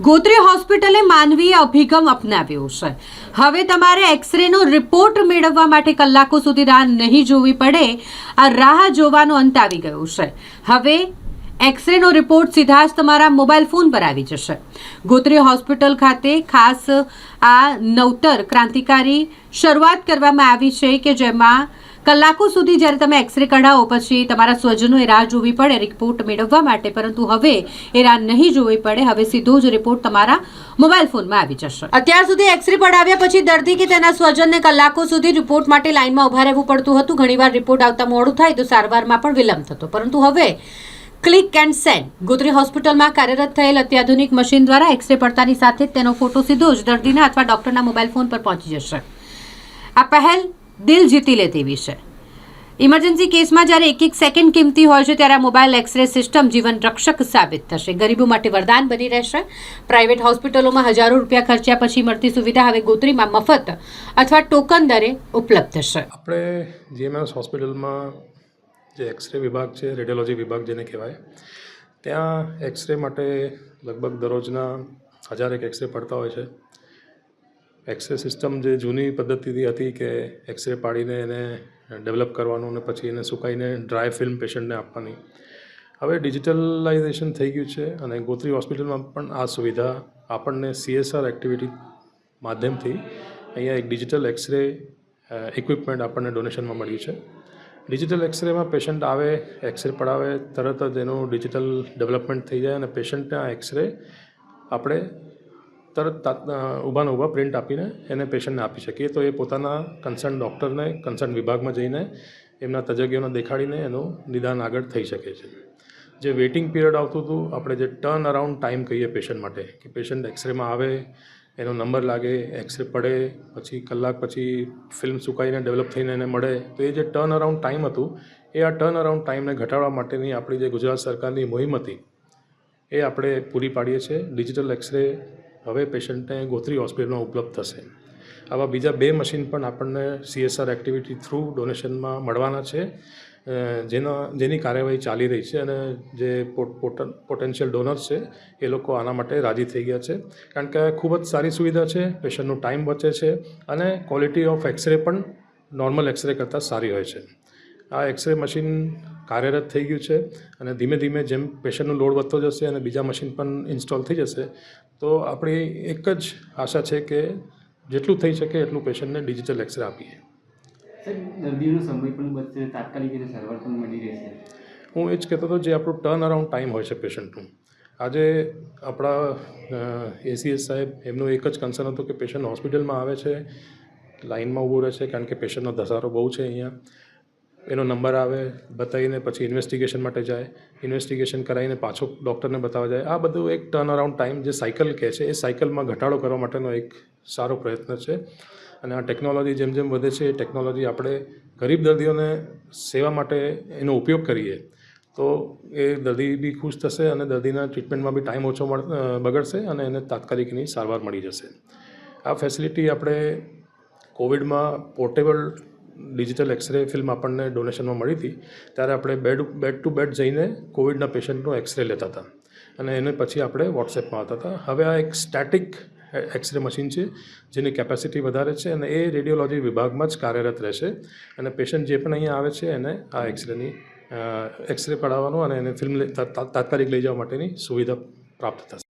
ગોત્રી હોસ્પિટલે માનવીય અભિગમ અપનાવ્યો છે। હવે તમારે એક્સરેનો રિપોર્ટ મેળવવા માટે કલાકો સુધી રાહ નહીં જોવી પડે। આ રાહ જોવાનો અંત આવી ગયો છે। હવે એક્સરેનો રિપોર્ટ સીધા જ તમારા મોબાઈલ ફોન પર આવી જશે। ગોત્રી હોસ્પિટલ ખાતે ખાસ આ નવતર ક્રાંતિકારી શરૂઆત કરવામાં આવી છે કે જેમાં કલાકો સુધી જ્યારે તમે એક્સરે કઢાવો પછી તમારા સ્વજનોએ રાહ જોવી પડે રિપોર્ટ મેળવવા માટે, પરંતુ હવે એ રાહ નહીં જોવી પડે। હવે સીધો જ રિપોર્ટ તમારા મોબાઈલ ફોનમાં આવી જશે। અત્યાર સુધી એક્સરે પડાવ્યા પછી દર્દી કે તેના સ્વજનને કલાકો સુધી રિપોર્ટ માટે લાઇનમાં ઊભા રહેવું પડતું હતું। ઘણીવાર રિપોર્ટ આવતા મોડું થાય તો સારવારમાં પણ વિલંબ થતો, પરંતુ હવે ક્લિક એન્ડ સેન્ડ ગોત્રી હોસ્પિટલમાં કાર્યરત થયેલ અત્યાધુનિક મશીન દ્વારા એક્સરે પડતાની સાથે જ તેનો ફોટો સીધો જ દર્દીના અથવા ડોક્ટરના મોબાઈલ ફોન પર પહોંચી જશે। આ પહેલ દિલ જીતી લે તેવી છે। ઇમરજન્સી કેસમાં જ્યારે એક સેકન્ડ કિંમતી હોય છે ત્યારે આ મોબાઈલ એક્સરે સિસ્ટમ જીવન રક્ષક સાબિત થશે। ગરીબો માટે વરદાન બની રહેશે। પ્રાઇવેટ હોસ્પિટલોમાં હજારો રૂપિયા ખર્ચ્યા પછી મળતી સુવિધા હવે ગોત્રીમાં મફત અથવા ટોકન દરે ઉપલબ્ધ થશે। આપણે જીએમએસ હોસ્પિટલમાં જે એક્સરે વિભાગ છે, રેડિયોલોજી વિભાગ જેને કહેવાય, ત્યાં એક્સરે માટે લગભગ દરરોજના 1000 એક્સરે પડતા હોય છે। એક્સરે સિસ્ટમ જે જૂની પદ્ધતિથી હતી કે એક્સરે પાડીને એને ડેવલપ કરવાનું અને પછી એને સુકાઈને ડ્રાય ફિલ્મ પેશન્ટને આપવાની, હવે ડિજિટલાઇઝેશન થઈ ગયું છે અને ગોત્રી હોસ્પિટલમાં પણ આ સુવિધા આપણને CSR એક્ટિવિટી માધ્યમથી અહીંયા એક ડિજિટલ એક્સરે ઇક્વિપમેન્ટ આપણને ડોનેશનમાં મળ્યું છે। ડિજિટલ એક્સરેમાં પેશન્ટ આવે, એક્સરે પડાવે, તરત જ એનું ડિજિટલ ડેવલપમેન્ટ થઈ જાય અને પેશન્ટને આ એક્સરે આપણે તરત ઊભાને ઊભા પ્રિન્ટ આપીને એને પેશન્ટને આપી શકીએ। તો એ પોતાના કન્સર્ન ડૉક્ટરને કન્સર્ન વિભાગમાં જઈને એમના તજજ્ઞોને દેખાડીને એનું નિદાન આગળ થઈ શકે છે। જે વેઇટિંગ પીરિયડ આવતું હતું, આપણે જે ટર્ન અરાઉન્ડ ટાઈમ કહીએ પેશન્ટ માટે, કે પેશન્ટ એક્સરેમાં આવે, એનો નંબર લાગે, એક્સરે પડે, પછી કલાક પછી ફિલ્મ સુકાઈને ડેવલપ થઈને એને મળે, તો એ જે ટર્ન અરાઉન્ડ ટાઈમ હતું એ આ ટર્ન અરાઉન્ડ ટાઈમને ઘટાડવા માટેની આપણી જે ગુજરાત સરકારની મુહિમ હતી એ આપણે પૂરી પાડીએ છીએ। ડિજિટલ એક્સરે હવે પેશન્ટને ગોત્રી હોસ્પિટલમાં ઉપલબ્ધ થશે। આવા બીજા 2 મશીન પણ આપણને CSR એક્ટિવિટી થ્રુ ડોનેશનમાં મળવાના છે, જેની કાર્યવાહી ચાલી રહી છે અને જે પોટેન્શિયલ ડોનર્સ છે એ લોકો આના માટે રાજી થઈ ગયા છે, કારણ કે ખૂબ જ સારી સુવિધા છે, પેશન્ટનો ટાઈમ બચે છે અને ક્વોલિટી ઓફ એક્સરે પણ નોર્મલ એક્સરે કરતાં સારી હોય છે। આ એક્સરે મશીન કાર્યરત થઈ ગયું છે અને ધીમે ધીમે જેમ પેશન્ટનો લોડ વધતો જશે અને બીજા મશીન પણ ઇન્સ્ટોલ થઈ જશે તો આપણી એક જ આશા છે કે જેટલું થઈ શકે એટલું પેશન્ટને ડિજિટલ એક્સરે આપીએ। દર્દીઓનો સમય પણ બચશે, તાત્કાલિક રીતે સારવાર પણ મળી રહેશે। હું એ જ કહેતો હતો, જે આપણું ટર્ન અરાઉન્ડ ટાઈમ હોય છે પેશન્ટનું, આજે આપણા ACS સાહેબ એમનું એક જ કન્સર્ન હતું કે પેશન્ટ હોસ્પિટલમાં આવે છે, લાઇનમાં ઊભું રહે છે, કારણ કે પેશન્ટનો ધસારો બહુ છે અહીંયા, એનો નંબર આવે, બતાવીને પછી ઇન્વેસ્ટિગેશન માટે જાય, ઇન્વેસ્ટિગેશન કરાવીને પાછો ડૉક્ટરને બતાવવા જાય। આ બધું એક ટર્ન અરાઉન્ડ ટાઈમ જે સાયકલ કહે છે એ સાયકલમાં ઘટાડો કરવા માટેનો એક સારો પ્રયત્ન છે અને આ ટેકનોલોજી જેમ જેમ વધે છે એ ટેકનોલોજી આપણે ગરીબ દર્દીઓને સેવા માટે એનો ઉપયોગ કરીએ તો એ દર્દી બી ખુશ થશે અને દર્દીના ટ્રીટમેન્ટમાં બી ટાઈમ ઓછો બગડશે અને એને તાત્કાલિક એની સારવાર મળી જશે। આ ફેસિલિટી આપણે કોવિડમાં પોર્ટેબલ ડિજિટલ એક્સરે ફિલ્મ આપણને ડોનેશનમાં મળી હતી, ત્યારે આપણે બેડ ટુ બેડ જઈને કોવિડના પેશન્ટનો એક્સરે લેતા હતા અને એને પછી આપણે વોટ્સએપમાં આવતા હતા। હવે આ એક સ્ટેટિક એક્સરે મશીન છે જેની કેપેસિટી વધારે છે અને એ રેડિયોલોજી વિભાગમાં જ કાર્યરત રહેશે અને પેશન્ટ જે પણ અહીંયા આવે છે એને આ એક્સરે પડાવવાનું અને એને ફિલ્મ તાત્કાલિક લઈ જવા માટેની સુવિધા પ્રાપ્ત થશે।